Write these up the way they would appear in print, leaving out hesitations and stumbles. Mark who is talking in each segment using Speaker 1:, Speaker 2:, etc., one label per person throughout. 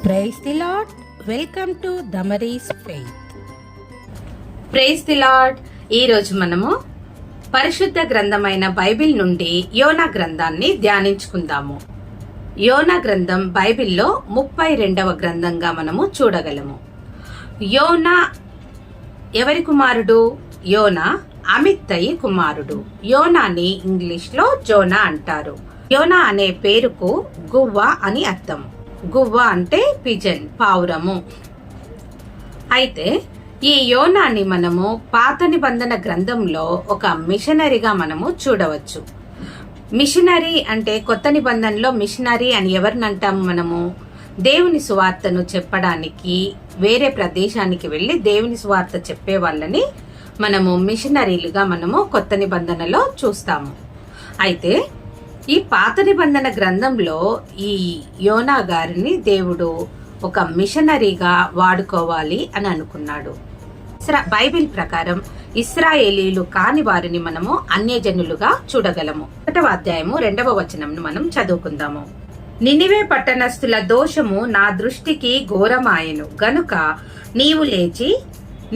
Speaker 1: Praise the Lord. Welcome to Damaris Faith.
Speaker 2: Praise the Lord. ఈరోజు మనము పరిశుద్ధ గ్రంథమైన బైబిల్ నుండి యోనా గ్రంథాన్ని ధ్యానించుకుందాము. యోనా గ్రంథం బైబిల్లో 32వ గ్రంథంగా మనము చూడగలము. యోనా ఎవరి కుమారుడు? యోనా అమిత్తయి కుమారుడు. యోనాని ఇంగ్లీష్లో జోనా అంటారు. యోనా అనే పేరుకు గువ్వ అని అర్థం. గువ్వ అంటే పిజన్, పావురము. అయితే ఈ యోనాని మనము పాత నిబంధన గ్రంథంలో ఒక మిషనరీగా మనము చూడవచ్చు. మిషనరీ అంటే కొత్త నిబంధనలో మిషనరీ అని ఎవరిని అంటాము? మనము దేవుని సువార్తను చెప్పడానికి వేరే ప్రదేశానికి వెళ్లి దేవుని సువార్త చెప్పే వాళ్ళని మనము మిషనరీలుగా మనము కొత్త నిబంధనలో చూస్తాము. అయితే ఈ పాత నిబంధన గ్రంథంలో ఈ యోనా గారిని దేవుడు ఒక మిషనరీగా వాడుకోవాలి అని అనుకున్నాడు. బైబిల్ ప్రకారం ఇశ్రాయేలీలు కాని వారిని మనము అన్యజనులుగా చూడగలము. 1వ అధ్యాయము 2వ వచనంను మనం చదువుకుందాము. నినివే పట్టణస్థుల దోషము నా దృష్టికి ఘోరమాయెను గనుక నీవు లేచి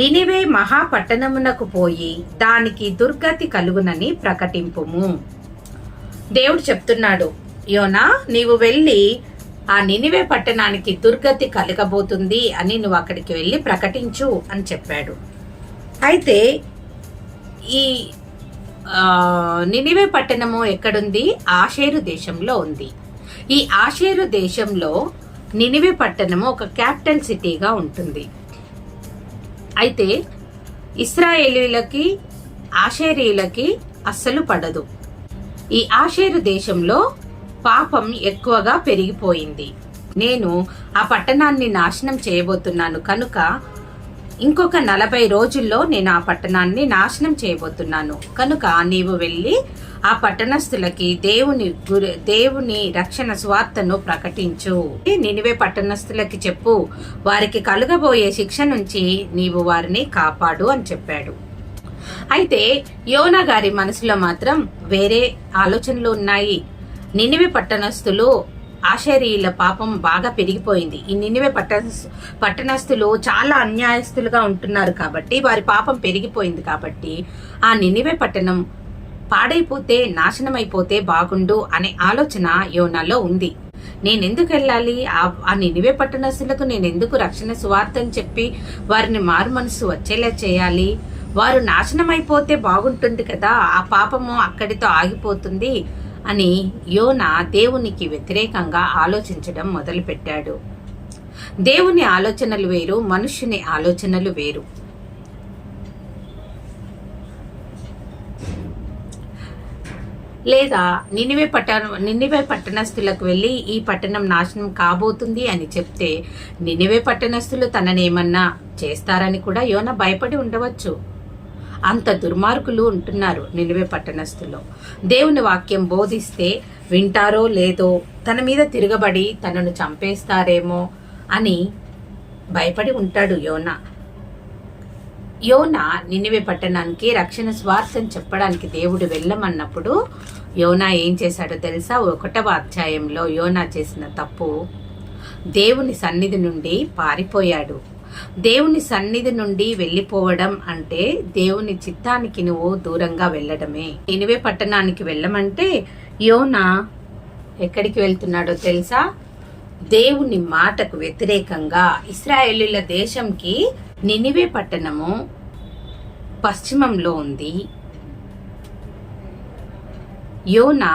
Speaker 2: నినివే మహాపట్టణమునకు పోయి దానికి దుర్గతి కలుగునని ప్రకటింపుము. దేవుడు చెప్తున్నాడు, యోనా నీవు వెళ్ళి ఆ నినివే పట్టణానికి దుర్గతి కలగబోతుంది అని నువ్వు అక్కడికి వెళ్ళి ప్రకటించు అని చెప్పాడు. అయితే ఈ నినివే పట్టణము ఎక్కడుంది? ఆషేరు దేశంలో ఉంది. ఈ ఆషేరు దేశంలో నినివే పట్టణము ఒక క్యాపిటల్ సిటీగా ఉంటుంది. అయితే ఇశ్రాయేలీలకి ఆషేరీలకి అస్సలు పడదు. ఈ ఆషేరు దేశంలో పాపం ఎక్కువగా పెరిగిపోయింది. నేను ఆ పట్టణాన్ని నాశనం చేయబోతున్నాను కనుక ఇంకొక 40 రోజుల్లో నేను ఆ పట్టణాన్ని నాశనం చేయబోతున్నాను కనుక నీవు వెళ్ళి ఆ పట్టణస్థులకి దేవుని రక్షణ స్వార్థను ప్రకటించు. నినివే పట్టణస్థులకి చెప్పు, వారికి కలుగబోయే శిక్ష నుంచి నీవు వారిని కాపాడు అని చెప్పాడు. అయితే యోనా గారి మనసులో మాత్రం వేరే ఆలోచనలు ఉన్నాయి. నినివే పట్టణస్థులు ఆషేరీల పాపం బాగా పెరిగిపోయింది. ఈ నినివే పట్టణస్థులు చాలా అన్యాయస్తులుగా ఉంటున్నారు కాబట్టి వారి పాపం పెరిగిపోయింది కాబట్టి ఆ నినివే పట్టణం పాడైపోతే నాశనమైపోతే బాగుండు అనే ఆలోచన యోనాలో ఉంది. నేనెందుకు వెళ్ళాలి? ఆ నినివే పట్టణస్థులకు నేనెందుకు రక్షణ సువార్తని చెప్పి వారిని మారు మనసు వచ్చేలా చేయాలి? వారు నాశనం అయిపోతే బాగుంటుంది కదా, ఆ పాపము అక్కడితో ఆగిపోతుంది అని యోనా దేవునికి వ్యతిరేకంగా ఆలోచించడం మొదలుపెట్టాడు. దేవుని ఆలోచనలు వేరు, మనుష్యుని ఆలోచనలు వేరు. లేదా నినివే పట్టణస్థులకు వెళ్ళి ఈ పట్టణం నాశనం కాబోతుంది అని చెప్తే నినివే పట్టణస్థులు తననేమన్నా చేస్తారని కూడా యోనా భయపడి ఉండవచ్చు. అంత దుర్మార్గులు ఉంటున్నారు నినివే పట్టణస్థుల్లో. దేవుని వాక్యం బోధిస్తే వింటారో లేదో, తన మీద తిరగబడి తనను చంపేస్తారేమో అని భయపడి ఉంటాడు యోనా. యోనా నినివే పట్టణానికి రక్షణ స్వార్థం చెప్పడానికి దేవుడు వెళ్ళమన్నప్పుడు యోనా ఏం చేశాడో తెలుసా? 1వ అధ్యాయంలో యోనా చేసిన తప్పు, దేవుని సన్నిధి నుండి పారిపోయాడు. దేవుని సన్నిధి నుండి వెళ్ళిపోవడం అంటే దేవుని చిత్తానికి నువ్వు దూరంగా వెళ్ళడమే. నినివే పట్టణానికి వెళ్ళమంటే యోనా ఎక్కడికి వెళ్తున్నాడో తెలుసా? దేవుని మాటకు వ్యతిరేకంగా ఇశ్రాయేలీల దేశంకి నినివే పట్టణము పశ్చిమంలో ఉంది. యోనా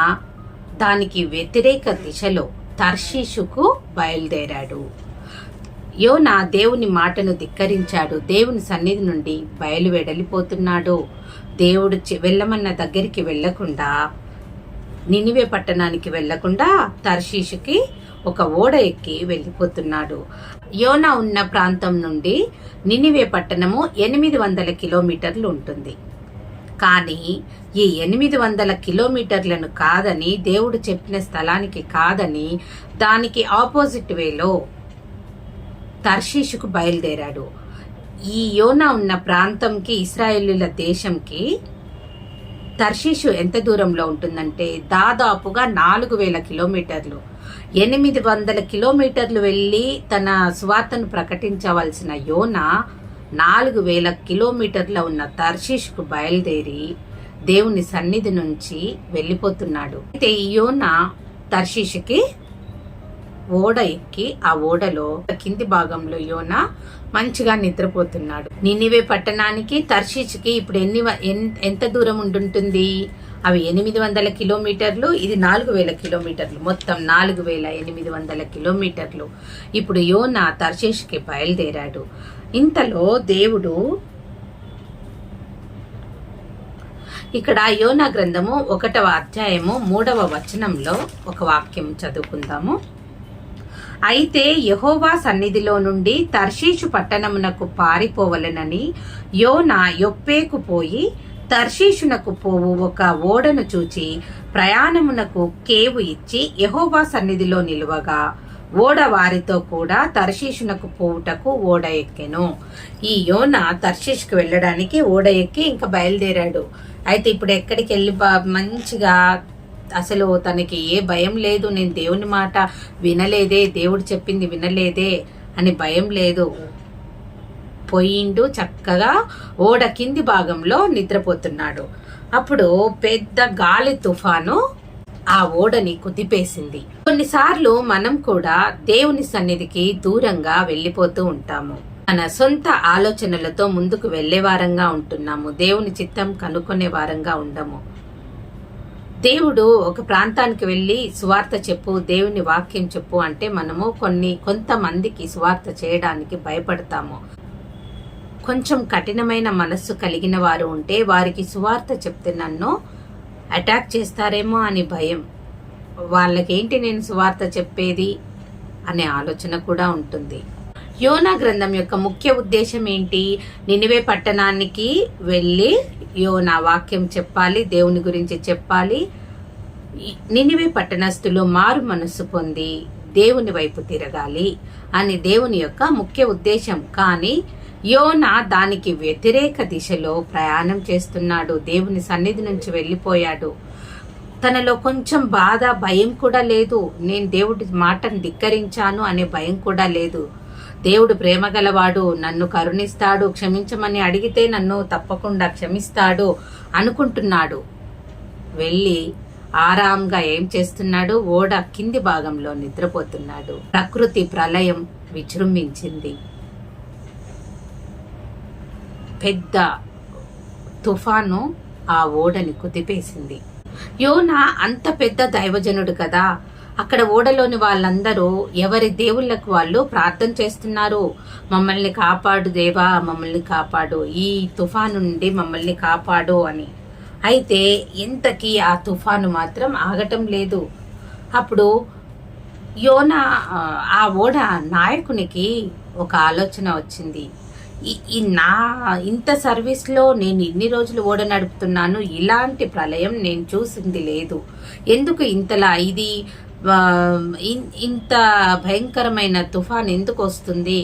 Speaker 2: దానికి వ్యతిరేక దిశలో తర్షీషుకు బయలుదేరాడు. యోనా దేవుని మాటను ధిక్కరించాడు. దేవుని సన్నిధి నుండి వెడలిపోతున్నాడు. దేవుడు వెళ్ళమన్న దగ్గరికి వెళ్లకుండా, నినివే పట్టణానికి వెళ్లకుండా తర్షీషుకి ఒక ఓడ ఎక్కి వెళ్ళిపోతున్నాడు. యోనా ఉన్న ప్రాంతం నుండి నినివే పట్టణము 800 కిలోమీటర్లు ఉంటుంది. కానీ ఈ 800 కిలోమీటర్లను కాదని, దేవుడు చెప్పిన స్థలానికి కాదని, దానికి ఆపోజిట్ వేలో తర్షీషుకు బయలుదేరాడు. ఈ యోనా ఉన్న ప్రాంతంకి, ఇశ్రాయేలీల దేశంకి తర్షీషు ఎంత దూరంలో ఉంటుందంటే దాదాపుగా 4000 కిలోమీటర్లు. 800 కిలోమీటర్లు వెళ్ళి తన సువార్తను ప్రకటించవలసిన యోనా 4000 కిలోమీటర్ల ఉన్న తర్షీషుకు బయలుదేరి దేవుని సన్నిధి నుంచి వెళ్ళిపోతున్నాడు. అయితే ఈ యోనా తర్షీషుకి ఓడ ఎక్కి ఆ ఓడలో కింది భాగంలో యోనా మంచిగా నిద్రపోతున్నాడు. నినివే పట్టణానికి తర్షీషుకి ఇప్పుడు ఎంత దూరం ఉంటుంటుంది? అవి 800 కిలోమీటర్లు, ఇది 4000 కిలోమీటర్లు, మొత్తం 4800 కిలోమీటర్లు. ఇప్పుడు యోనా తర్షీషుకి బయలుదేరాడు. ఇంతలో దేవుడు ఇక్కడ యోనా గ్రంథము 1వ అధ్యాయము 3వ వచనంలో ఒక వాక్యం చదువుకుందాము. అయితే యెహోవా సన్నిధిలో నుండి తర్షీషు పట్టణమునకు పారిపోవలెనని యోనా యొప్పేకు పోయి తర్షీషునకు పోవు ఒక ఓడను చూచి ప్రయాణమునకు కేవు ఇచ్చి యెహోవా సన్నిధిలో నిలువగా ఓడ వారితో కూడా తర్షీషునకు పోవుటకు ఓడ ఎక్కెను. ఈ యోనా తర్షీషుకు వెళ్ళడానికి ఓడ ఎక్కి ఇంకా బయలుదేరాడు. అయితే ఇప్పుడు ఎక్కడికి వెళ్ళి మంచిగా అసలు తనకి ఏ భయం లేదు, నేను దేవుని మాట వినలేదే, దేవుడు చెప్పింది వినలేదే అని భయం లేదు. పోయిండు, చక్కగా ఓడ కింది భాగంలో నిద్రపోతున్నాడు. అప్పుడు పెద్ద గాలి తుఫాను ఆ ఓడని కుదిపేసింది. కొన్నిసార్లు మనం కూడా దేవుని సన్నిధికి దూరంగా వెళ్ళిపోతూ ఉంటాము. మన సొంత ఆలోచనలతో ముందుకు వెళ్లే వారంగా ఉంటున్నాము. దేవుని చిత్తం కనుక్కునే వారంగా ఉండము. దేవుడు ఒక ప్రాంతానికి వెళ్ళి సువార్త చెప్పు, దేవుని వాక్యం చెప్పు అంటే మనము కొంతమందికి సువార్త చేయడానికి భయపడతాము. కొంచెం కఠినమైన మనస్సు కలిగిన వారు ఉంటే వారికి సువార్త చెప్తే నన్ను అటాక్ చేస్తారేమో అని భయం. వాళ్ళకేంటి నేను సువార్త చెప్పేది అనే ఆలోచన కూడా ఉంటుంది. యోనా గ్రంథం యొక్క ముఖ్య ఉద్దేశం ఏంటి? నినివే పట్టణానికి వెళ్ళి యోనా వాక్యం చెప్పాలి, దేవుని గురించి చెప్పాలి. నినివే పట్టణస్థులు మారు మనస్సు పొంది దేవుని వైపు తిరగాలి అని దేవుని యొక్క ముఖ్య ఉద్దేశం. కానీ యోనా దానికి వ్యతిరేక దిశలో ప్రయాణం చేస్తున్నాడు. దేవుని సన్నిధి నుంచి వెళ్ళిపోయాడు. తనలో కొంచెం బాధ, భయం కూడా లేదు. నేను దేవుడి మాటను ధిక్కరించాను అనే భయం కూడా లేదు. దేవుడు ప్రేమ గలవాడు, నన్ను కరుణిస్తాడు, క్షమించమని అడిగితే నన్ను తప్పకుండా క్షమిస్తాడు అనుకుంటున్నాడు. వెళ్ళి ఆరాంగా ఏం చేస్తున్నాడు? ఓడ కింది భాగంలో నిద్రపోతున్నాడు. ప్రకృతి ప్రళయం విజృంభించింది. పెద్ద తుఫాను ఆ ఓడని కుదిపేసింది. యోనా అంత పెద్ద దైవజనుడు కదా. అక్కడ ఓడలోని వాళ్ళందరూ ఎవరి దేవుళ్ళకు వాళ్ళు ప్రార్థన చేస్తున్నారు. మమ్మల్ని కాపాడు దేవా, మమ్మల్ని కాపాడు, ఈ తుఫాను నుండి మమ్మల్ని కాపాడు అని. అయితే ఇంతకీ ఆ తుఫాను మాత్రం ఆగటం లేదు. అప్పుడు యోనా ఆ ఓడ నాయకునికి ఒక ఆలోచన వచ్చింది. ఇంత సర్వీస్లో నేను ఇన్ని రోజులు ఓడ నడుపుతున్నాను, ఇలాంటి ప్రళయం నేను చూసింది లేదు. ఎందుకు ఇంతలా ఇది ఇంత భయంకరమైన తుఫాన్ ఎందుకు వస్తుంది?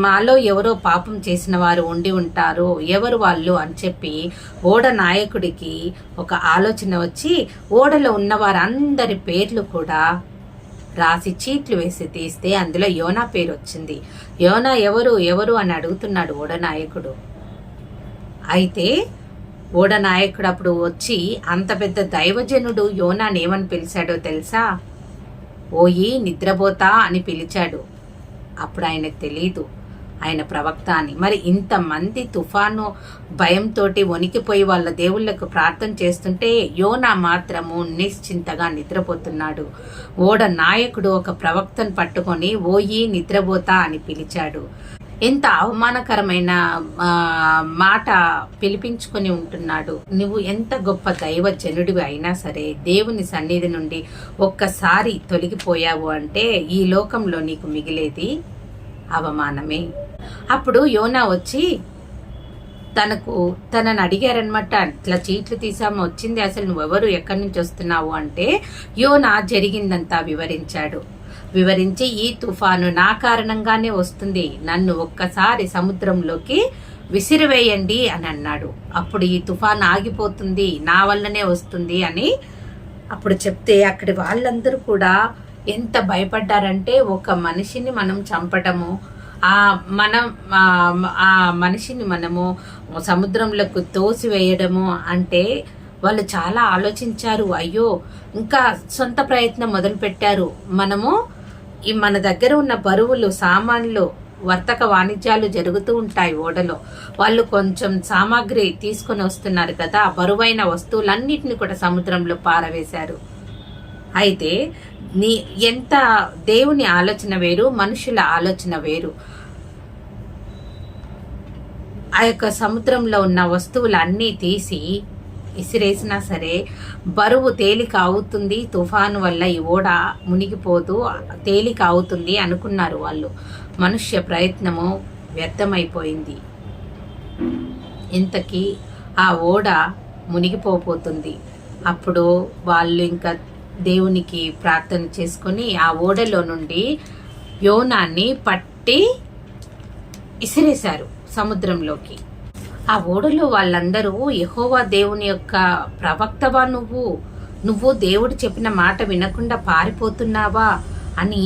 Speaker 2: మాలో ఎవరో పాపం చేసిన వారు ఉండి ఉంటారు, ఎవరు వాళ్ళు అని చెప్పి ఓడ నాయకుడికి ఒక ఆలోచన వచ్చి ఓడలో ఉన్న వారందరి పేర్లు కూడా రాసి చీట్లు వేసి తీస్తే అందులో యోనా పేరు వచ్చింది. యోనా ఎవరు ఎవరు అని అడుగుతున్నాడు ఓడ నాయకుడు. అయితే ఓడ నాయకుడు అప్పుడు వచ్చి అంత పెద్ద దైవజనుడు యోనాని ఏమని పిలిచాడో తెలుసా? ఓయి నిద్రపోతా అని పిలిచాడు. అప్పుడు ఆయనకు తెలీదు ఆయన ప్రవక్త అని. మరి ఇంతమంది తుఫాను భయంతో వణికిపోయి వాళ్ళ దేవుళ్లకు ప్రార్థన చేస్తుంటే యోనా మాత్రము నిశ్చింతగా నిద్రపోతున్నాడు. ఓడ నాయకుడు ఒక ప్రవక్తను పట్టుకొని ఓయి నిద్రపోతా అని పిలిచాడు. ఎంత అవమానకరమైన మాట పిలిపించుకొని ఉంటున్నాడు. నువ్వు ఎంత గొప్ప దైవజనుడివి అయినా సరే దేవుని సన్నిధి నుండి ఒక్కసారి తొలగిపోయావు అంటే ఈ లోకంలో నీకు మిగిలేది అవమానమే. అప్పుడు యోనా వచ్చి తనని అడిగారనమాట. ఇట్లా చీట్లు తీసాము, వచ్చింది, అసలు నువ్వెవరు, ఎక్కడి నుంచి వస్తున్నావు అంటే యోనా జరిగిందంతా వివరించి ఈ తుఫాను నా కారణంగానే వస్తుంది, నన్ను ఒక్కసారి సముద్రంలోకి విసిరివేయండి అని అన్నాడు. అప్పుడు ఈ తుఫాను ఆగిపోతుంది, నా వల్లనే వస్తుంది అని అప్పుడు చెప్తే అక్కడి వాళ్ళందరూ కూడా ఎంత భయపడ్డారంటే ఒక మనిషిని మనం చంపటము, ఆ మనం ఆ మనిషిని మనము సముద్రంలోకి తోసివేయడము అంటే వాళ్ళు చాలా ఆలోచించారు. అయ్యో, ఇంకా సొంత ప్రయత్నం మొదలు పెట్టారు. మనము మన దగ్గర ఉన్న బరువులు, సామాన్లు, వర్తక వాణిజ్యాలు జరుగుతూ ఉంటాయి ఓడలో. వాళ్ళు కొంచెం సామాగ్రి తీసుకొని వస్తున్నారు కదా, బరువైన వస్తువులన్నిటిని కూడా సముద్రంలో పారవేశారు. అయితే ఎంత దేవుని ఆలోచన వేరు, మనుషుల ఆలోచన వేరు. ఆ యొక్క సముద్రంలో ఉన్న వస్తువులన్నీ తీసి ఇసిరేసినా సరే బరువు తేలిక అవుతుంది, తుఫాను వల్ల ఈ ఓడ మునిగిపోదు, తేలిక అవుతుంది అనుకున్నారు వాళ్ళు. మనుష్య ప్రయత్నము వ్యర్థమైపోయింది. ఇంతకీ ఆ ఓడ మునిగిపోతుంది. అప్పుడు వాళ్ళు ఇంకా దేవునికి ప్రార్థన చేసుకొని ఆ ఓడలో నుండి యోనాన్ని పట్టి ఇసిరేశారు సముద్రంలోకి. ఆ ఓడలో వాళ్ళందరూ, యెహోవా దేవుని యొక్క ప్రవక్తవా నువ్వు దేవుడు చెప్పిన మాట వినకుండా పారిపోతున్నావా అని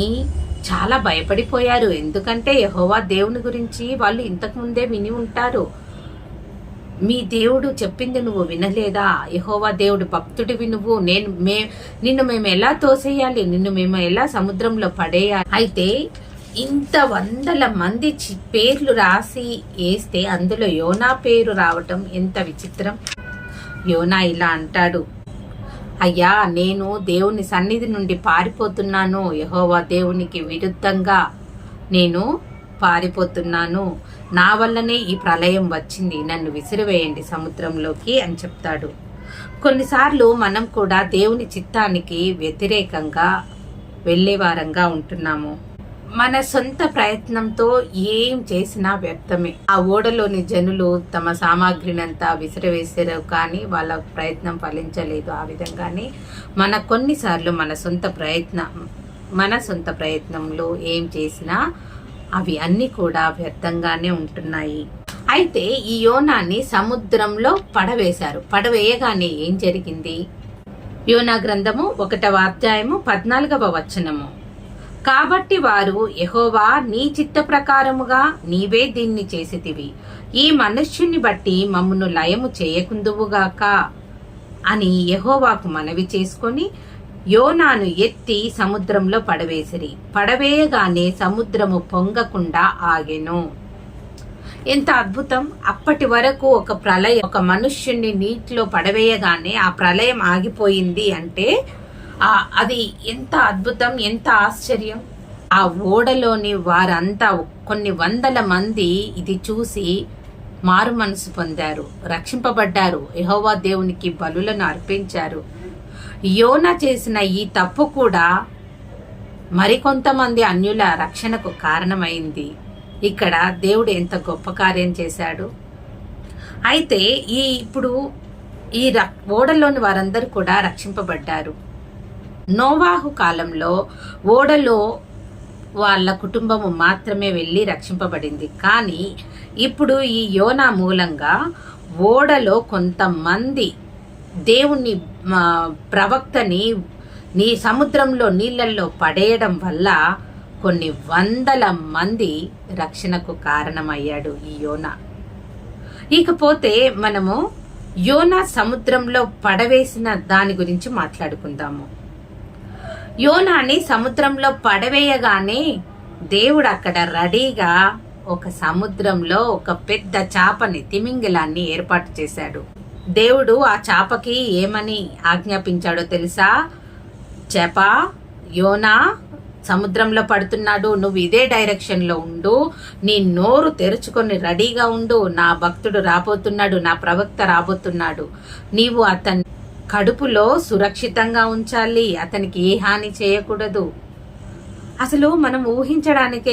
Speaker 2: చాలా భయపడిపోయారు. ఎందుకంటే యెహోవా దేవుని గురించి వాళ్ళు ఇంతకు ముందే విని ఉంటారు. మీ దేవుడు చెప్పింది నువ్వు వినలేదా? యెహోవా దేవుడు భక్తుడివి నువ్వు, నిన్ను మేము ఎలా తోసేయాలి, నిన్ను మేము ఎలా సముద్రంలో పడేయాలి? అయితే ఇంత వందల మంది పేర్లు రాసి వేస్తే అందులో యోనా పేరు రావటం ఎంత విచిత్రం. యోనా ఇలా అంటాడు, అయ్యా, నేను దేవుని సన్నిధి నుండి పారిపోతున్నాను, యెహోవా దేవునికి విరుద్ధంగా నేను పారిపోతున్నాను, నా వల్లనే ఈ ప్రళయం వచ్చింది, నన్ను విసిరివేయండి సముద్రంలోకి అని చెప్తాడు. కొన్నిసార్లు మనం కూడా దేవుని చిత్తానికి వ్యతిరేకంగా వెళ్ళేవారంగా ఉంటున్నాము. మన సొంత ప్రయత్నంతో ఏం చేసినా వ్యర్థమే. ఆ ఓడలోని జనులు తమ సామాగ్రినంతా విసిరివేసారు, కానీ వాళ్ళ ప్రయత్నం ఫలించలేదు. ఆ విధంగానే కొన్నిసార్లు మన సొంత ప్రయత్నంలో ఏం చేసినా అవి అన్ని కూడా వ్యర్థంగానే ఉంటున్నాయి. అయితే ఈ యోనాని సముద్రంలో పడవేశారు. పడవేయగానే ఏం జరిగింది? యోనా గ్రంథము 1వ అధ్యాయము 14వ వచనము. కాబట్టి వారు, యెహోవా, నీ చిత్త ప్రకారముగా నీవే దీన్ని చేసితివి, ఈ మనుష్యుని బట్టి మమ్మును లయము చేయకుందువుగాక అని యెహోవాకు మనవి చేసుకొని యోనాను ఎత్తి సముద్రంలో పడవేసిరి. పడవేయగానే సముద్రము పొంగకుండా ఆగెను. ఎంత అద్భుతం! అప్పటి వరకు ఒక ప్రళయం, ఒక మనుష్యుణ్ణి నీటిలో పడవేయగానే ఆ ప్రళయం ఆగిపోయింది అంటే అది ఎంత అద్భుతం, ఎంత ఆశ్చర్యం! ఆ ఓడలోని వారంతా కొన్ని వందల మంది ఇది చూసి మారు మనసు పొందారు, రక్షింపబడ్డారు, యెహోవా దేవునికి బలులను అర్పించారు. యోనా చేసిన ఈ తప్పు కూడా మరికొంతమంది అన్యుల రక్షణకు కారణమైంది. ఇక్కడ దేవుడు ఎంత గొప్ప కార్యం చేశాడు. అయితే ఇప్పుడు ఈ ఓడలోని వారందరూ కూడా రక్షింపబడ్డారు. నోవాహు కాలంలో ఓడలో వాళ్ళ కుటుంబము మాత్రమే వెళ్ళి రక్షింపబడింది. కానీ ఇప్పుడు ఈ యోనా మూలంగా ఓడలో కొంతమంది దేవుని ప్రవక్తని సముద్రంలో నీళ్ళల్లో పడేయడం వల్ల కొన్ని వందల మంది రక్షణకు కారణమయ్యాడు ఈ యోనా. ఇకపోతే మనము యోనా సముద్రంలో పడవేసిన దాని గురించి మాట్లాడుకుందాము. యోనాని సముద్రంలో పడవేయగానే దేవుడు అక్కడ రెడీగా ఒక సముద్రంలో ఒక పెద్ద చేపని, తిమింగిలాన్ని ఏర్పాటు చేశాడు. దేవుడు ఆ చేపకి ఏమని ఆజ్ఞాపించాడో తెలుసా? చేప, యోనా సముద్రంలో పడుతున్నాడు, నువ్వు ఇదే డైరెక్షన్ లో ఉండు, నీ నోరు తెరుచుకొని రెడీగా ఉండు, నా భక్తుడు రాబోతున్నాడు, నా ప్రవక్త రాబోతున్నాడు, నీవు అతని కడుపులో సురక్షితంగా ఉంచాలి, అతనికి ఏ హాని చేయకూడదు. అసలు మనం ఊహించడానికి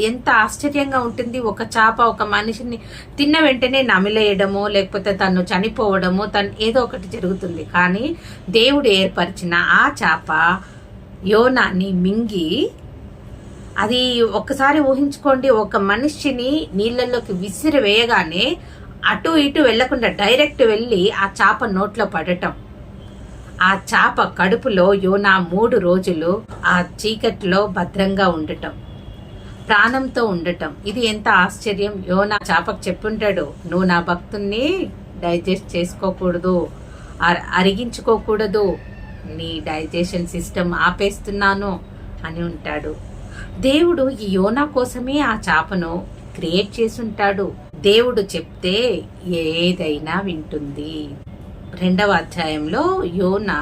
Speaker 2: ఎంత ఆశ్చర్యంగా ఉంటుంది. ఒక చేప ఒక మనిషిని తిన్న వెంటనే నమిలేయడమో లేకపోతే తను చనిపోవడమో ఏదో ఒకటి జరుగుతుంది. కానీ దేవుడు ఏర్పరిచిన ఆ చేప యోనాని మింగి, అది ఒక్కసారి ఊహించుకోండి, ఒక మనిషిని నీళ్ళల్లోకి విసిరి వేయగానే అటు ఇటు వెళ్లకుండా డైరెక్ట్ వెళ్ళి ఆ చేప నోట్లో పడటం. ఆ చాప కడుపులో యోనా 3 రోజులు ఆ చీకట్లో భద్రంగా ఉండటం, ప్రాణంతో ఉండటం, ఇది ఎంత ఆశ్చర్యం. యోనా చాపకు చెప్పుంటాడు, నువ్వు నా భక్తుణ్ణి డైజెస్ట్ చేసుకోకూడదు, అరిగించుకోకూడదు, నీ డైజెషన్ సిస్టమ్ ఆపేస్తున్నాను అని ఉంటాడు. దేవుడు ఈ యోనా కోసమే ఆ చాపను క్రియేట్ చేసుంటాడు. దేవుడు చెప్తే ఏదైనా వింటుంది. 2వ అధ్యాయంలో యోనా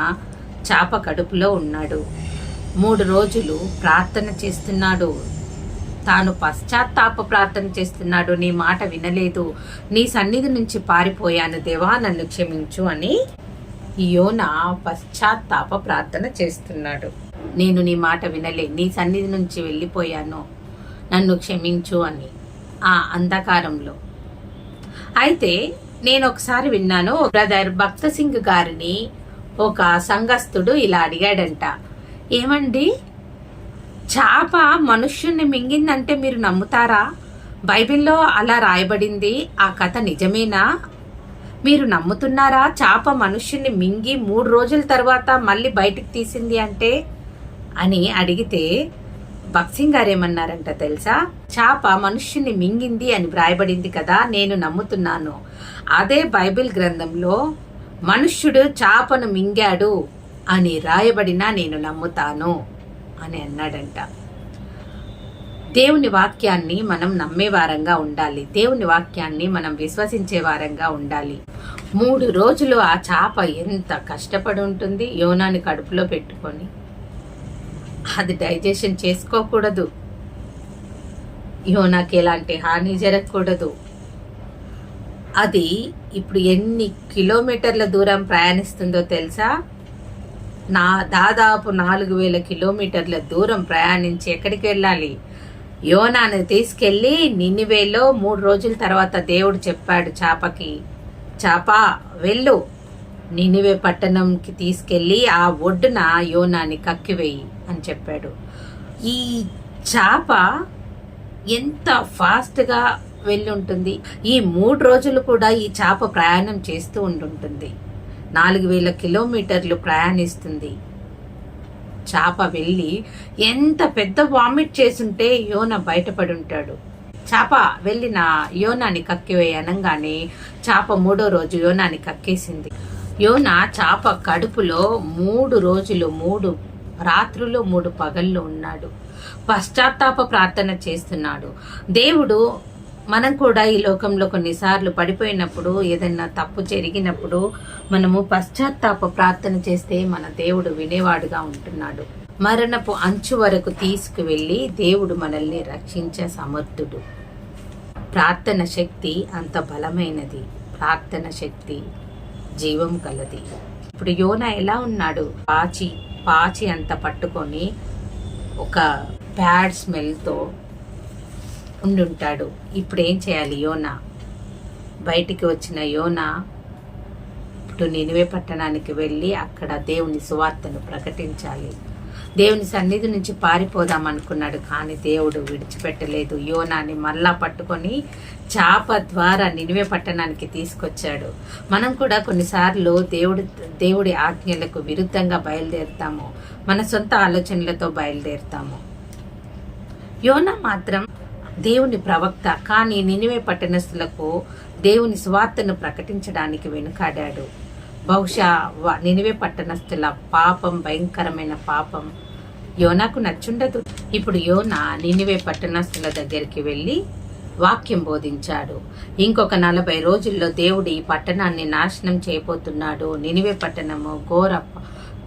Speaker 2: చాప కడుపులో ఉన్నాడు. 3 రోజులు ప్రార్థన చేస్తున్నాడు. తాను పశ్చాత్తాప ప్రార్థన చేస్తున్నాడు. నీ మాట వినలేదు, నీ సన్నిధి నుంచి పారిపోయాను దేవా, నన్ను క్షమించు అని యోనా పశ్చాత్తాప ప్రార్థన చేస్తున్నాడు. నేను నీ మాట వినలే, నీ సన్నిధి నుంచి వెళ్ళిపోయాను, నన్ను క్షమించు అని ఆ అంధకారంలో. అయితే నేను ఒకసారి విన్నాను, బ్రదర్ భక్త సింగ్ గారిని ఒక సంఘస్థుడు ఇలా అడిగాడంట, ఏమండి చాప మనుష్యుణ్ణి మింగిందంటే మీరు నమ్ముతారా? బైబిల్లో అలా రాయబడింది, ఆ కథ నిజమేనా? మీరు నమ్ముతున్నారా? చాప మనుష్యుణ్ణి మింగి 3 రోజుల తర్వాత మళ్ళీ బయటికి తీసింది అంటే అని అడిగితే భక్సింగ్ గారు ఏమన్నారంట తెలుసా? చాప మనుష్యుని మింగింది అని వ్రాయబడింది కదా, నేను నమ్ముతున్నాను. అదే బైబిల్ గ్రంథంలో మనుష్యుడు చాపను మింగాడు అని రాయబడినా నేను నమ్ముతాను అని అన్నాడంట. దేవుని వాక్యాన్ని మనం నమ్మే వారంగా ఉండాలి. దేవుని వాక్యాన్ని మనం విశ్వసించే వారంగా ఉండాలి. 3 రోజులు ఆ చాప ఎంత కష్టపడి ఉంటుంది యోనాని కడుపులో పెట్టుకొని. అది డైజెషన్ చేసుకోకూడదు, యోనాకి ఎలాంటి హాని జరగకూడదు. అది ఇప్పుడు ఎన్ని కిలోమీటర్ల దూరం ప్రయాణిస్తుందో తెలుసా? దాదాపు 4000 కిలోమీటర్ల దూరం ప్రయాణించి ఎక్కడికి వెళ్ళాలి? యోనాను తీసుకెళ్లి నినివేలో 3 రోజుల తర్వాత దేవుడు చెప్పాడు చాపకి, చాపా వెళ్ళు, నినివే పట్టణంకి తీసుకెళ్లి ఆ ఒడ్డున యోనాని కక్కివేయి అని చెప్పాడు. ఈ చాప ఎంత ఫాస్ట్గా వెళ్ళుంటుంది. ఈ 3 రోజులు కూడా ఈ చాప ప్రయాణం చేస్తూ ఉంటుంటుంది. 4000 కిలోమీటర్లు ప్రయాణిస్తుంది. చాప వెళ్ళి ఎంత పెద్ద వామిట్ చేసుంటే యోన బయటపడి ఉంటాడు. చాప వెళ్ళిన యోనాని కక్కివేయి అనగానే చాప 3వ రోజు యోనాని కక్కేసింది. యోన చాప కడుపులో 3 రోజులు 3 రాత్రులు 3 పగళ్ళు ఉన్నాడు. పశ్చాత్తాప ప్రార్థన చేస్తున్నాడు. దేవుడు మనం కూడా ఈ లోకంలో కొన్నిసార్లు పడిపోయినప్పుడు, ఏదైనా తప్పు జరిగినప్పుడు మనము పశ్చాత్తాప ప్రార్థన చేస్తే మన దేవుడు వినేవాడుగా ఉంటున్నాడు. మరణపు అంచు వరకు తీసుకువెళ్ళి దేవుడు మనల్ని రక్షించే సమర్థుడు. ప్రార్థన శక్తి అంత బలమైనది. ప్రార్థన శక్తి జీవం కలది. ఇప్పుడు యోనా ఎలా ఉన్నాడు? పాచి అంత పట్టుకొని ఒక బ్యాడ్ స్మెల్తో ఉండుంటాడు. ఇప్పుడు ఏం చేయాలి? యోనా బయటికి వచ్చిన యోనా ఇప్పుడు నినివే పట్టణానికి వెళ్ళి అక్కడ దేవుని సువార్తను ప్రకటించాలి. దేవుని సన్నిధి నుంచి పారిపోదాం అనుకున్నాడు, కానీ దేవుడు విడిచిపెట్టలేదు. యోనాని మళ్ళా పట్టుకొని చాప ద్వారా నినివే పట్టణానికి తీసుకొచ్చాడు. మనం కూడా కొన్నిసార్లు దేవుడి ఆజ్ఞలకు విరుద్ధంగా బయలుదేరుతాము, మన సొంత ఆలోచనలతో బయలుదేరుతాము. యోనా మాత్రం దేవుని ప్రవక్త, కానీ నినివే పట్టణస్థులకు దేవుని సువార్తను ప్రకటించడానికి వెనుకాడాడు. బహుశా నినివే పట్టణస్థుల పాపం, భయంకరమైన పాపం యోనాకు నచ్చుండదు. ఇప్పుడు యోనా నినివే పట్టణస్థుల దగ్గరికి వెళ్ళి వాక్యం బోధించాడు. ఇంకొక 40 రోజుల్లో దేవుడు ఈ పట్టణాన్ని నాశనం చేయబోతున్నాడు, నినివే పట్టణము ఘోర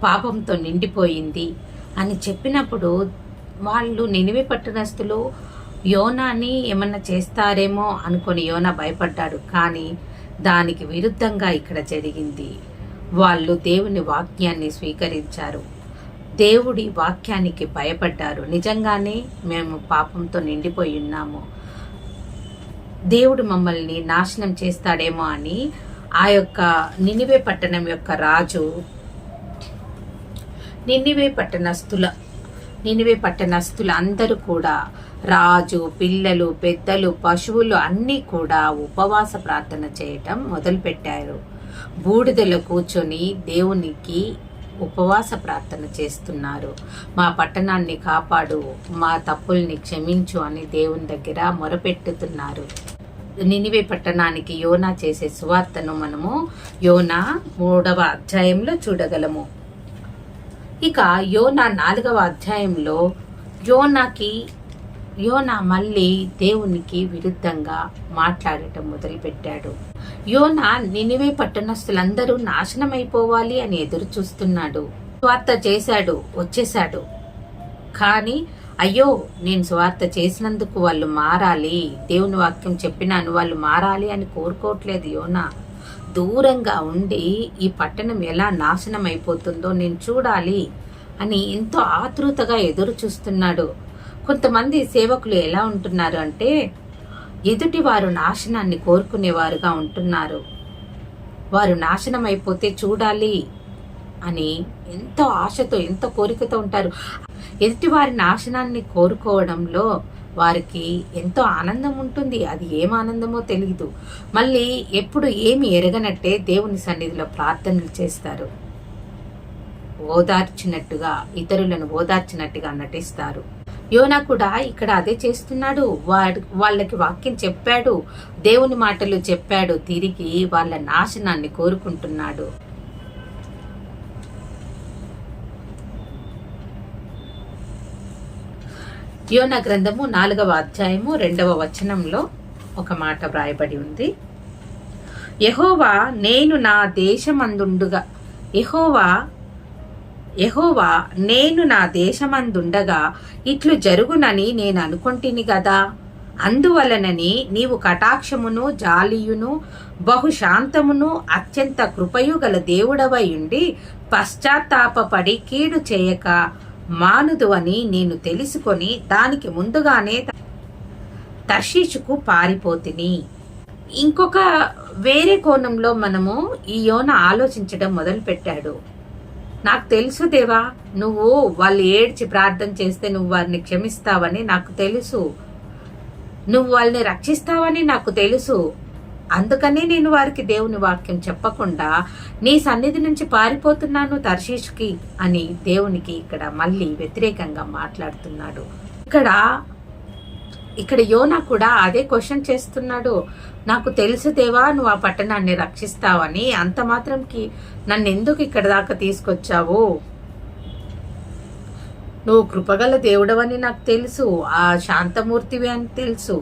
Speaker 2: పాపంతో నిండిపోయింది అని చెప్పినప్పుడు వాళ్ళు నినివే పట్టణస్థులు యోనాని ఏమన్నా చేస్తారేమో అనుకొని యోనా భయపడ్డాడు. కానీ దానికి విరుద్ధంగా ఇక్కడ జరిగింది. వాళ్ళు దేవుని వాక్యాన్ని స్వీకరించారు, దేవుడి వాక్యానికి భయపడ్డారు. నిజంగానే మేము పాపంతో నిండిపోయి ఉన్నాము, దేవుడు మమ్మల్ని నాశనం చేస్తాడేమో అని ఆ యొక్క నినివే పట్టణం యొక్క రాజు నినివే పట్టణస్థులు అందరూ కూడా, రాజు, పిల్లలు, పెద్దలు, పశువులు అన్నీ కూడా ఉపవాస ప్రార్థన చేయటం మొదలుపెట్టారు. బూడిదలో కూర్చొని దేవునికి ఉపవాస ప్రార్థన చేస్తున్నారు. మా పట్టణాన్ని కాపాడు, మా తప్పుల్ని క్షమించు అని దేవుని దగ్గర మొరపెట్టుతున్నారు. నినివే పట్టణానికి యోనా చేసే సువార్తను మనము యోనా 3వ అధ్యాయంలో చూడగలము. ఇక యోనా 4వ అధ్యాయంలో యోనా మళ్ళీ దేవునికి విరుద్ధంగా మాట్లాడటం మొదలుపెట్టాడు. యోనా నినివే పట్టణస్థులందరూ నాశనమైపోవాలి అని ఎదురు చూస్తున్నాడు. సువార్త చేశాడు, వచ్చేశాడు. కానీ అయ్యో, నేను సువార్త చేసినందుకు వాళ్ళు మారాలి, దేవుని వాక్యం చెప్పినాను వాళ్ళు మారాలి అని కోరుకోవట్లేదు యోనా. దూరంగా ఉండి ఈ పట్టణం ఎలా నాశనం అయిపోతుందో నేను చూడాలి అని ఎంతో ఆతృతగా ఎదురు చూస్తున్నాడు. కొంతమంది సేవకులు ఎలా ఉంటున్నారు అంటే ఎదుటి వారు నాశనాన్ని కోరుకునేవారుగా ఉంటున్నారు. వారు నాశనం అయిపోతే చూడాలి అని ఎంతో ఆశతో, ఎంతో కోరికతో ఉంటారు. ఎదుటి వారి నాశనాన్ని కోరుకోవడంలో వారికి ఎంతో ఆనందం ఉంటుంది. అది ఏం ఆనందమో తెలియదు. మళ్ళీ ఎప్పుడు ఏమి ఎరగనట్టే దేవుని సన్నిధిలో ప్రార్థనలు చేస్తారు. ఓదార్చినట్టుగా, ఇతరులను ఓదార్చినట్టుగా నటిస్తారు. యోనా కూడా ఇక్కడ అదే చేస్తున్నాడు. వాళ్ళకి వాక్యం చెప్పాడు, దేవుని మాటలు చెప్పాడు, తిరిగి వాళ్ళ నాశనాన్ని కోరుకుంటున్నాడు. యోనా గ్రంథము 4వ అధ్యాయము 2వ వచనంలో ఒక మాట వ్రాయబడి ఉంది. యెహోవా నేను నా దేశమందుండగా యెహోవా నేను నా దేశమందుండగా ఇట్లు జరుగునని నేను అనుకొంటిని గదా. అందువలనని నీవు కటాక్షమును జాలియును బహుశాంతమును అత్యంత కృపయు గల దేవుడవై ఉండి పశ్చాత్తాపపడి కీడు చేయక మానుదు అని నేను తెలుసుకొని దానికి ముందుగానే తర్షీషుకు పారిపోతిని. ఇంకొక వేరే కోణంలో మనము ఈ యోనా ఆలోచించడం మొదలు పెట్టాడు. నాకు తెలుసు దేవా, నువ్వు వాళ్ళు ఏడ్చి ప్రార్థన చేస్తే నువ్వు వారిని క్షమిస్తావని నాకు తెలుసు, నువ్వు వాళ్ళని రక్షిస్తావని నాకు తెలుసు. అందుకనే నేను వారికి దేవుని వాక్యం చెప్పకుండా నీ సన్నిధి నుంచి పారిపోతున్నాను తర్షీషుకి అని దేవునికి ఇక్కడ మళ్ళీ వ్యతిరేకంగా మాట్లాడుతున్నాడు. ఇక్కడ యోనా కూడా అదే క్వశ్చన్ చేస్తున్నాడు. నాకు తెలుసు దేవా, నువ్వు ఆ పట్టణాన్ని రక్షిస్తావని, అంత మాత్రంకి నన్ను ఎందుకు ఇక్కడ దాకా తీసుకొచ్చావు? నువ్వు కృపగల దేవుడవని నాకు తెలుసు, ఆ శాంతమూర్తివి అని తెలుసు,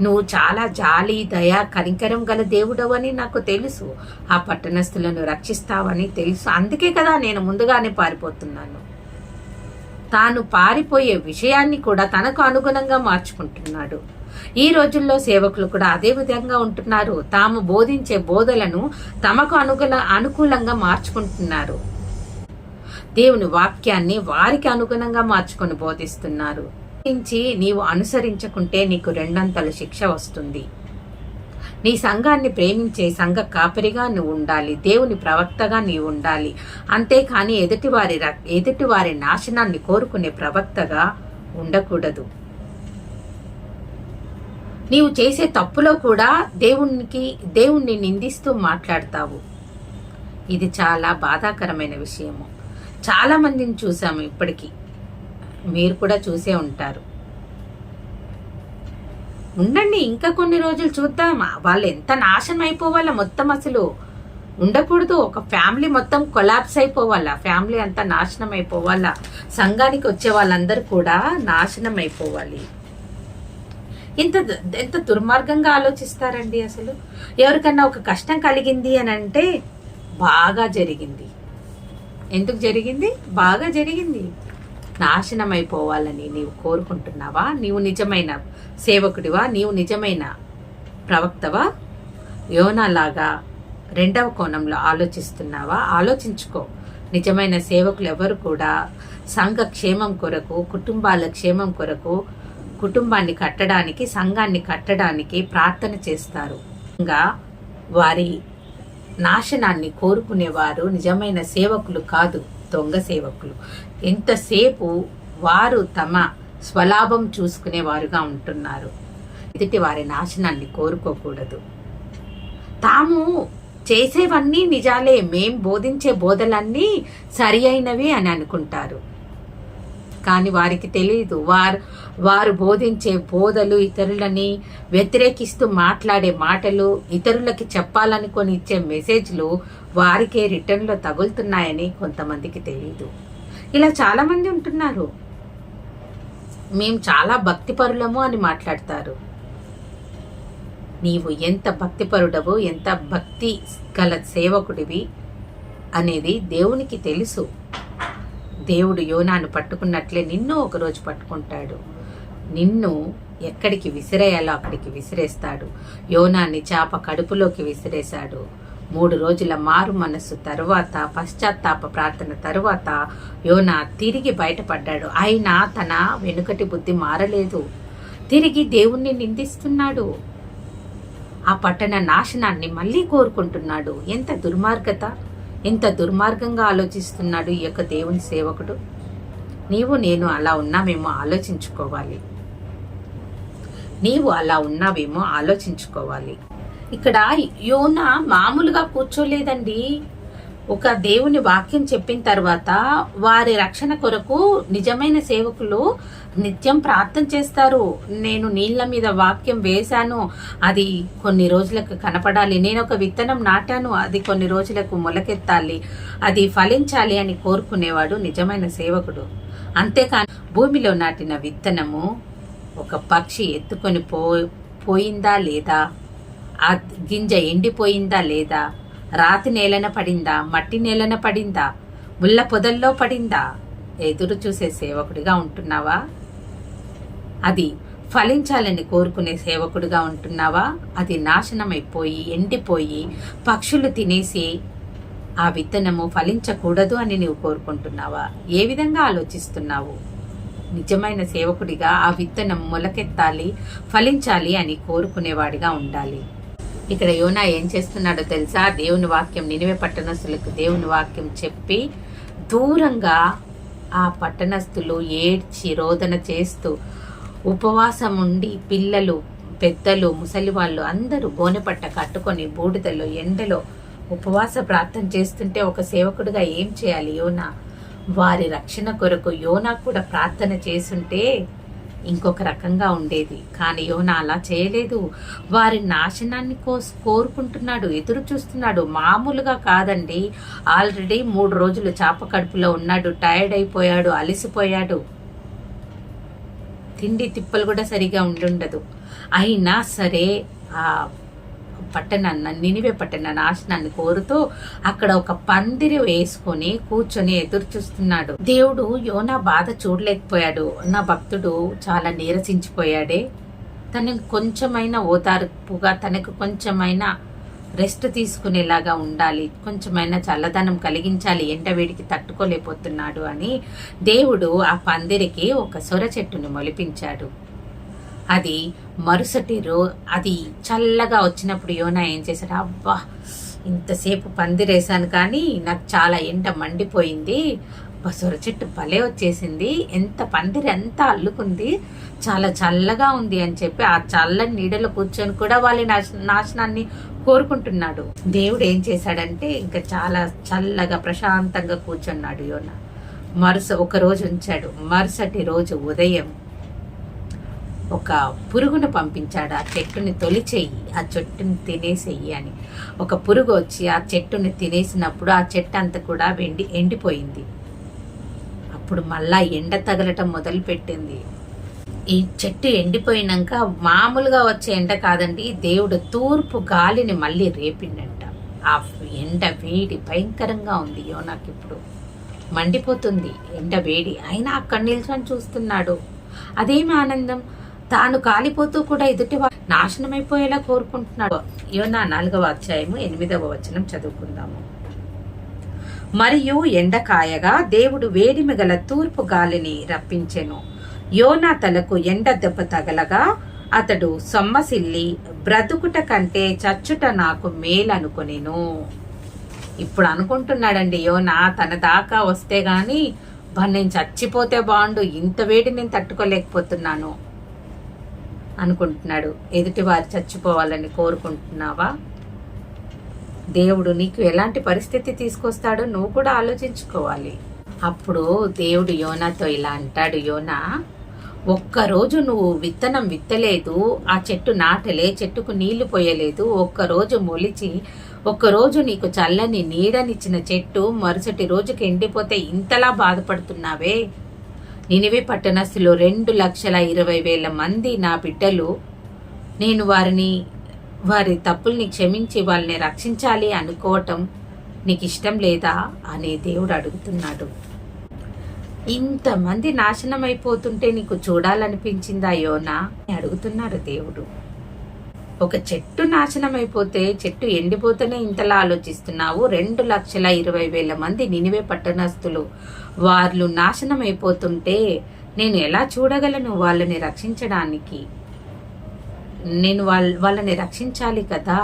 Speaker 2: నువ్వు చాలా జాలి, దయ, కనికరం గల దేవుడవని నాకు తెలుసు, ఆ పట్టణస్థులను రక్షిస్తావని తెలుసు. అందుకే కదా నేను ముందుగానే పారిపోతున్నాను. తాను పారిపోయే విషయాన్ని కూడా తనకు అనుగుణంగా మార్చుకుంటున్నాడు. ఈ రోజుల్లో సేవకులు కూడా అదే విధంగా ఉంటున్నారు. తాము బోధించే బోధలను తమకు అనుకూలంగా మార్చుకుంటున్నారు. దేవుని వాక్యాన్ని వారికి అనుగుణంగా మార్చుకొని బోధిస్తున్నారు. నీవు అనుసరించకుంటే నీకు 2 శిక్ష వస్తుంది. నీ సంఘాన్ని ప్రేమించే సంఘ కాపరిగా నువ్వు ఉండాలి, దేవుని ప్రవక్తగా నీవు ఉండాలి. అంతేకాని ఎదుటివారి నాశనాన్ని కోరుకునే ప్రవక్తగా ఉండకూడదు. నీవు చేసే తప్పులో కూడా దేవుణ్ణి నిందిస్తూ మాట్లాడతావు. ఇది చాలా బాధాకరమైన విషయము. చాలా మందిని చూసాము, ఇప్పటికీ మీరు కూడా చూసే ఉంటారు. ఉండండి, ఇంకా కొన్ని రోజులు చూద్దాం. వాళ్ళు ఎంత నాశనం అయిపోవాలా, మొత్తం అసలు ఉండకూడదు. ఒక ఫ్యామిలీ మొత్తం కొలాప్స్ అయిపోవాలా, ఫ్యామిలీ అంతా నాశనం అయిపోవాలా, సంఘానికి వచ్చే వాళ్ళందరూ కూడా నాశనం అయిపోవాలి. ఎంత దుర్మార్గంగా ఆలోచిస్తారండి అసలు. ఎవరికన్నా ఒక కష్టం కలిగింది అని అంటే బాగా జరిగింది. ఎందుకు జరిగింది? బాగా జరిగింది. నాశనం అయిపోవాలని నీవు కోరుకుంటున్నావా? నీవు నిజమైన సేవకుడివా? నీవు నిజమైన ప్రవక్తవా? యోనాలాగా 2వ కోణంలో ఆలోచిస్తున్నావా? ఆలోచించుకో. నిజమైన సేవకులు ఎవరు కూడా సంఘ క్షేమం కొరకు, కుటుంబాల క్షేమం కొరకు, కుటుంబాన్ని కట్టడానికి, సంఘాన్ని కట్టడానికి ప్రార్థన చేస్తారు. ఇంకా వారి నాశనాన్ని కోరుకునేవారు నిజమైన సేవకులు కాదు, దొంగ సేవకులు. ఎంతసేపు వారు తమ స్వలాభం చూసుకునేవారుగా ఉంటున్నారు. ఎదుటి వారి నాశనాన్ని కోరుకోకూడదు. తాము చేసేవన్నీ నిజాలే, మేం బోధించే బోధలన్నీ సరి అయినవి అని అనుకుంటారు. కానీ వారికి తెలియదు, వారు బోధించే బోధలు, ఇతరులని వ్యతిరేకిస్తూ మాట్లాడే మాటలు, ఇతరులకి చెప్పాలనుకొని ఇచ్చే మెసేజ్లు వారికే రిటర్న్లో తగులుతున్నాయని కొంతమందికి తెలియదు. ఇలా చాలా మంది ఉంటున్నారు. మేము చాలా భక్తిపరులము అని మాట్లాడతారు. నీవు ఎంత భక్తిపరుడవో, ఎంత భక్తి గల సేవకుడివి అనేది దేవునికి తెలుసు. దేవుడు యోనాను పట్టుకున్నట్లే నిన్ను ఒకరోజు పట్టుకుంటాడు. నిన్ను ఎక్కడికి విసిరేయాలో అక్కడికి విసిరేస్తాడు. యోనాన్ని చేప కడుపులోకి విసిరేశాడు. 3 రోజుల మారు మనస్సు తరువాత, పశ్చాత్తాప ప్రార్థన తరువాత యోనా తిరిగి బయటపడ్డాడు. అయినా తన వెనుకటి బుద్ధి మారలేదు. తిరిగి దేవుణ్ణి నిందిస్తున్నాడు. ఆ పట్టణ నాశనాన్ని మళ్ళీ కోరుకుంటున్నాడు. ఎంత దుర్మార్గత, ఎంత దుర్మార్గంగా ఆలోచిస్తున్నాడు ఈ యొక్క దేవుని సేవకుడు. నీవు నేను అలా ఉన్నామేమో ఆలోచించుకోవాలి. ఇక్కడ యోనా మామూలుగా కూర్చోలేదండి. ఒక దేవుని వాక్యం చెప్పిన తర్వాత వారి రక్షణ కొరకు నిజమైన సేవకులు నిత్యం ప్రార్థన చేస్తారు. నేను నీళ్ల మీద వాక్యం వేశాను, అది కొన్ని రోజులకు కనపడాలి. నేను ఒక విత్తనం నాటాను, అది కొన్ని రోజులకు మొలకెత్తాలి, అది ఫలించాలి అని కోరుకునేవాడు నిజమైన సేవకుడు. అంతేకాని భూమిలో నాటిన విత్తనము ఒక పక్షి ఎత్తుకొని పోయిందా లేదా, ఆ గింజ ఎండిపోయిందా లేదా, రాతి నేలన పడిందా, మట్టి నేలన పడిందా, ముళ్ళ పొదల్లో పడిందా, ఎదురు చూసే సేవకుడిగా ఉంటున్నావా? అది ఫలించాలని కోరుకునే సేవకుడిగా ఉంటున్నావా? అది నాశనమైపోయి ఎండిపోయి పక్షులు తినేసి ఆ విత్తనము ఫలించకూడదు అని నీవు కోరుకుంటున్నావా? ఏ విధంగా ఆలోచిస్తున్నావు? నిజమైన సేవకుడిగా ఆ విత్తనం మొలకెత్తాలి, ఫలించాలి అని కోరుకునేవాడిగా ఉండాలి. ఇక్కడ యోనా ఏం చేస్తున్నాడో తెలుసా? దేవుని వాక్యం నినివే పట్టణస్తులకు దేవుని వాక్యం చెప్పి దూరంగా ఆ పట్టణస్తులు ఏడ్చి రోదన చేస్తూ ఉపవాసం ఉండి, పిల్లలు, పెద్దలు, ముసలి వాళ్ళు అందరూ గోనెపట్ట కట్టుకొని బూడిదలో ఎండలో ఉపవాస ప్రార్థన చేస్తుంటే ఒక సేవకుడిగా ఏం చేయాలి యోనా? వారి రక్షణ కొరకు యోనా కూడా ప్రార్థన చేసుంటే ఇంకొక రకంగా ఉండేది. కానీ యోనా అలా చేయలేదు. వారి నాశనాన్ని కోరుకుంటున్నాడు, ఎదురు చూస్తున్నాడు. మామూలుగా కాదండి. ఆల్రెడీ 3 రోజులు చేప కడుపులో ఉన్నాడు, టైర్డ్ అయిపోయాడు, అలసిపోయాడు, తిండి తిప్పలు కూడా సరిగా ఉండుండదు. అయినా సరే ఆ నినివే పట్టణ నాశనాన్ని కోరుతూ అక్కడ ఒక పందిరి వేసుకొని కూర్చొని ఎదురు చూస్తున్నాడు. దేవుడు యోనా బాధ చూడలేకపోయాడు. నా భక్తుడు చాలా నీరసించిపోయాడే, తనకు కొంచెమైనా ఓదార్పుగా, తనకు కొంచెమైనా రెస్ట్ తీసుకునేలాగా ఉండాలి, కొంచెమైనా చల్లదనం కలిగించాలి, ఎండవేడికి తట్టుకోలేకపోతున్నాడు అని దేవుడు ఆ పందిరికి ఒక సొర చెట్టును మొలిపించాడు. అది మరుసటి అది చల్లగా వచ్చినప్పుడు యోనా ఏం చేశాడు? అబ్బా, ఇంతసేపు పందిరేసాను కానీ నాకు చాలా ఎండ మండిపోయింది, సొర చెట్టు భలే వచ్చేసింది, ఎంత పందిరి అంతా అల్లుకుంది, చాలా చల్లగా ఉంది అని చెప్పి ఆ చల్లని నీడలో కూర్చొని కూడా వాళ్ళ నాశనాన్ని కోరుకుంటున్నాడు. దేవుడు ఏం చేశాడంటే ఇంకా చాలా చల్లగా ప్రశాంతంగా కూర్చున్నాడు యోనా. ఒక రోజు ఉంచాడు. మరుసటి రోజు ఉదయం ఒక పురుగును పంపించాడు. ఆ చెట్టుని తొలిచేయి, ఆ చెట్టుని తినేసేయి అని. ఒక పురుగు వచ్చి ఆ చెట్టుని తినేసినప్పుడు ఆ చెట్టు అంతా కూడా ఎండిపోయింది. అప్పుడు మళ్ళా ఎండ తగలటం మొదలు పెట్టింది. ఈ చెట్టు ఎండిపోయినాక మామూలుగా వచ్చే ఎండ కాదండి, దేవుడు తూర్పు గాలిని మళ్ళీ రేపిండంట. ఆ ఎండ వేడి భయంకరంగా ఉంది. యోనాకి ఇప్పుడు మండిపోతుంది ఎండ వేడి. అయినా అక్కడ నిల్చొని చూస్తున్నాడు. అదేమి ఆనందం! తాను కాలిపోతూ కూడా ఎదుటి నాశనమైపోయేలా కోరుకుంటున్నాడు. యోనా 4వ అధ్యాయము 8వ వచనం చదువుకుందాము. మరియు ఎండ కాయగా దేవుడు వేడిమి గల తూర్పు గాలిని రప్పించెను. యోనా తలకు ఎండ దెబ్బ తగలగా అతడు సొమ్మసిల్లి బ్రతుకుట కంటే చచ్చుట నాకు మేలనుకొనెను. ఇప్పుడు అనుకుంటున్నాడండి యోనా, తన దాకా వస్తే గాని నేను చచ్చిపోతే బాగుండు, ఇంత వేడి నేను తట్టుకోలేకపోతున్నాను అనుకుంటున్నాడు. ఎదుటి వారు చచ్చిపోవాలని కోరుకుంటున్నావా? దేవుడు నీకు ఎలాంటి పరిస్థితి తీసుకొస్తాడో నువ్వు కూడా ఆలోచించుకోవాలి. అప్పుడు దేవుడు యోనాతో ఇలా అంటాడు, యోనా, ఒక్కరోజు నువ్వు విత్తనం విత్తలేదు, ఆ చెట్టు నాటలే, చెట్టుకు నీళ్లు పోయలేదు, ఒక్కరోజు మొలిచి ఒక్కరోజు నీకు చల్లని నీడనిచ్చిన చెట్టు మరుసటి రోజుకి ఎండిపోతే ఇంతలా బాధపడుతున్నావే. నినివే పట్టణస్థులు 2,20,000 మంది నా బిడ్డలు. నేను వారి తప్పుల్ని క్షమించి వాళ్ళని రక్షించాలి అనుకోవటం నీకు ఇష్టం లేదా అని దేవుడు అడుగుతున్నాడు. ఇంతమంది నాశనం అయిపోతుంటే నీకు చూడాలనిపించిందా యోనా అని అడుగుతున్నాడు దేవుడు. ఒక చెట్టు నాశనం అయిపోతే, చెట్టు ఎండిపోతేనే ఇంతలా ఆలోచిస్తున్నావు. 2,20,000 మంది నినివే పట్టణస్థులు వాళ్ళు నాశనం అయిపోతుంటే నేను ఎలా చూడగలను వాళ్ళని రక్షించడానికి? నేను వాళ్ళని రక్షించాలి కదా,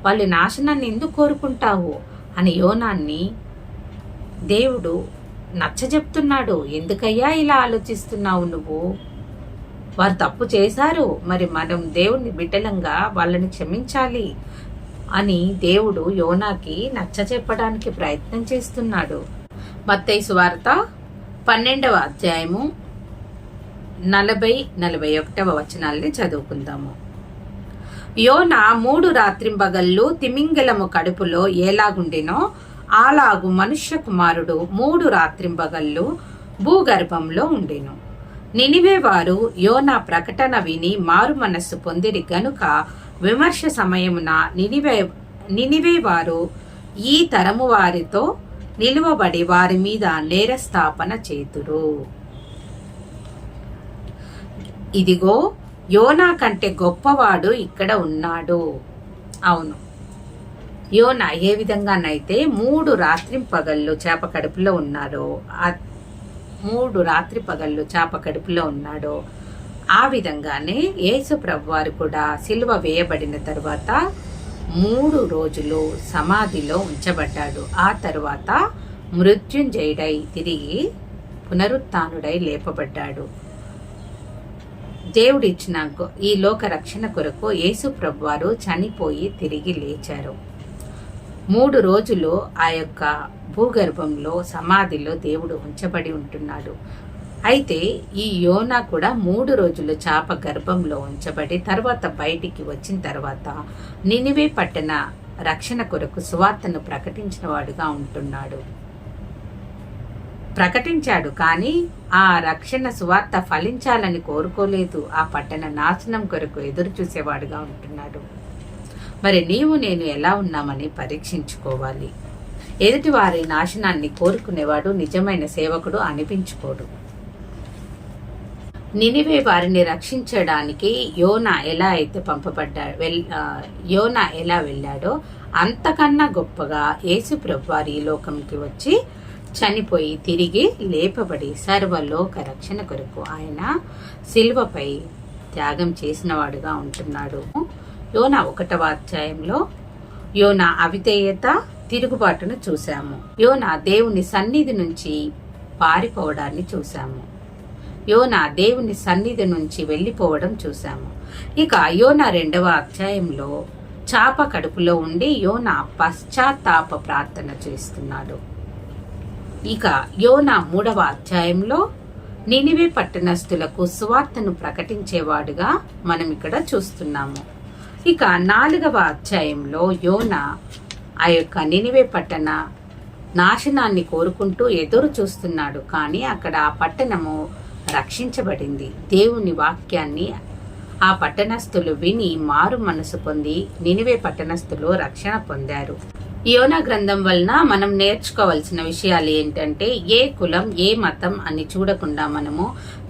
Speaker 2: వాళ్ళ నాశనాన్ని ఎందుకు కోరుకుంటావు అని యోనాన్ని దేవుడు నచ్చజెప్తున్నాడు. ఎందుకయ్యా ఇలా ఆలోచిస్తున్నావు నువ్వు? వారు తప్పు చేశారు, మరి మనం దేవుని బిడ్డలంగా వాళ్ళని క్షమించాలి అని దేవుడు యోనాకి నచ్చజెప్పడానికి ప్రయత్నం చేస్తున్నాడు. మత్తయి సువార్త 12వ అధ్యాయము 40-41 వచనాల్ని చదువుకుందాము. యోనా 3 రాత్రింబగళ్ళు తిమింగలము కడుపులో ఎలాగుండెనో అలాగు మనుష్య కుమారుడు 3 రాత్రింబగళ్ళు భూగర్భంలో ఉండెను. నినివే వారు యోనా ప్రకటన విని మారు మనస్సు పొందిరి గనుక విమర్శ సమయమున నినివే వారు ఈ తరము వారితో నిలువబడి వారి మీద నేరస్థాపన చేతురు. ఇదిగో, యోనా కంటే గొప్పవాడు ఇక్కడ ఉన్నాడు. అవును, యోనా ఏ విధంగానైతే 3 రాత్రింపగళ్ళు చేప కడుపులో ఉన్నారో, 3 రాత్రింపగళ్ళు చేప కడుపులో ఉన్నాడో, ఆ విధంగానే యేసు ప్రభువారు కూడా సిలువ వేయబడిన తరువాత 3 రోజులు సమాధిలో ఉంచబడ్డాడు. ఆ తరువాత మృత్యుంజయుడై తిరిగి పునరుత్థానుడై లేపబడ్డాడు. దేవుడిచ్చిన ఈ లోక రక్షణ కొరకు యేసు ప్రభువారు చనిపోయి తిరిగి లేచారు. 3 రోజులు ఆ యొక్క భూగర్భంలో సమాధిలో దేవుడు ఉంచబడి ఉంటున్నాడు. అయితే ఈ యోనా కూడా 3 రోజులు చాప గర్భంలో ఉంచబడి తర్వాత బయటికి వచ్చిన తర్వాత నినివే పట్టణ రక్షణ కొరకు సువార్తను ప్రకటించిన వాడుగా ఉంటున్నాడు. ప్రకటించాడు, కానీ ఆ రక్షణ సువార్త ఫలించాలని కోరుకోలేదు. ఆ పట్టణ నాశనం కొరకు ఎదురు చూసేవాడుగా ఉంటున్నాడు. మరి నీవు నేను ఎలా ఉన్నామని పరీక్షించుకోవాలి. ఎదుటి వారి నాశనాన్ని కోరుకునేవాడు నిజమైన సేవకుడు అనిపించుకోడు. నినివే వారిని రక్షించడానికి యోనా ఎలా అయితే యోనా ఎలా వెళ్ళాడో అంతకన్నా గొప్పగా యేసు ప్రభువారు ఈ లోకంకి వచ్చి చనిపోయి తిరిగి లేపబడి సర్వలోక రక్షణ కొరకు ఆయన సిలువపై త్యాగం చేసిన వాడుగా ఉంటున్నాడు. యోనా 1వ అధ్యాయంలో యోనా అవిధేయత, తిరుగుబాటును చూశాము. యోనా దేవుని సన్నిధి నుంచి పారిపోవడాన్ని చూశాము. యోనా దేవుని సన్నిధి నుంచి వెళ్ళిపోవడం చూశాము. ఇక యోనా 2వ అధ్యాయంలో చాప కడుపులో ఉండి యోనా పశ్చాత్తాప ప్రార్థన చేస్తున్నాడు. ఇక యోనా 3వ అధ్యాయంలో నినివే పట్టణస్థులకు సువార్తను ప్రకటించేవాడుగా మనం ఇక్కడ చూస్తున్నాము. ఇక 4వ అధ్యాయంలో యోనా ఆ యొక్క నినివే పట్టణ నాశనాన్ని కోరుకుంటూ ఎదురు చూస్తున్నాడు. కానీ అక్కడ ఆ పట్టణము రక్షించబడింది. దేవుని వాక్యాన్ని ఆ పట్టణస్థులు విని మారు మనసు పొంది నినివే పట్టణస్థులు రక్షణ పొందారు. యోనా గ్రంథం వలన మనం నేర్చుకోవాల్సిన విషయాలు ఏంటంటే, ఏ కులం ఏ మతం అని చూడకుండా మనము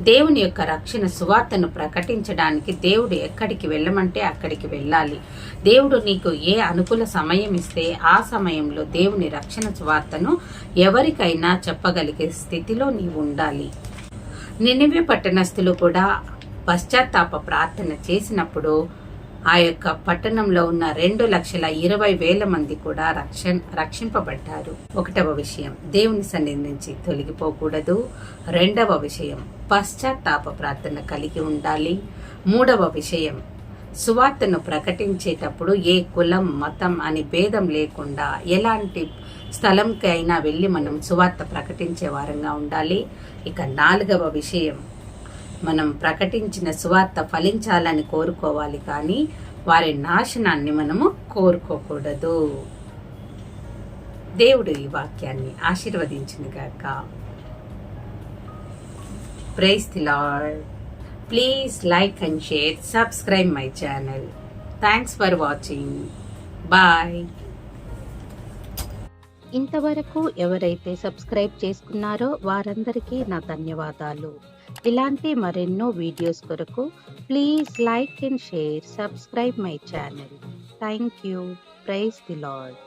Speaker 2: దేవుని యొక్క రక్షణ సువార్తను ప్రకటించడానికి దేవుడు ఎక్కడికి వెళ్ళమంటే అక్కడికి వెళ్ళాలి. దేవుడు నీకు ఏ అనుకూల సమయం ఇస్తే ఆ సమయంలో దేవుని రక్షణ సువార్తను ఎవరికైనా చెప్పగలిగే స్థితిలో నీవు ఉండాలి. నినివే పట్టణస్థులు కూడా పశ్చాత్తాప ప్రార్థన చేసినప్పుడు ఆ యొక్క పట్టణంలో ఉన్న 2,20,000 మంది కూడా రక్షింపబడ్డారు. 1వ విషయం, దేవుని సన్నిధి నుంచి తొలగిపోకూడదు. 2వ విషయం, పశ్చాత్తాప ప్రార్థన కలిగి ఉండాలి. 3వ విషయం, సువార్తను ప్రకటించేటప్పుడు ఏ కులం మతం అని భేదం లేకుండా ఎలాంటి స్థలంకైనా వెళ్ళి మనం సువార్త ప్రకటించే వారంగా ఉండాలి. ఇక 4వ విషయం, మనం ప్రకటించిన సువార్త ఫలించాలని కోరుకోవాలి, కానీ వారి నాశనాన్ని మనము కోరుకోకూడదు. దేవుడు ఈ వాక్యాన్ని ఆశీర్వదించునుగాక. Praise the lord. Please like and share, subscribe my channel. Thanks for watching. Bye.
Speaker 1: ఇంతవరకు ఎవరైతే సబ్స్క్రైబ్ చేసుకున్నారో వారందరికీ నా ధన్యవాదాలు. ఇలాంటి మరెన్నో వీడియోస్ కొరకు please like and share, subscribe my channel. Thank you. Praise the lord.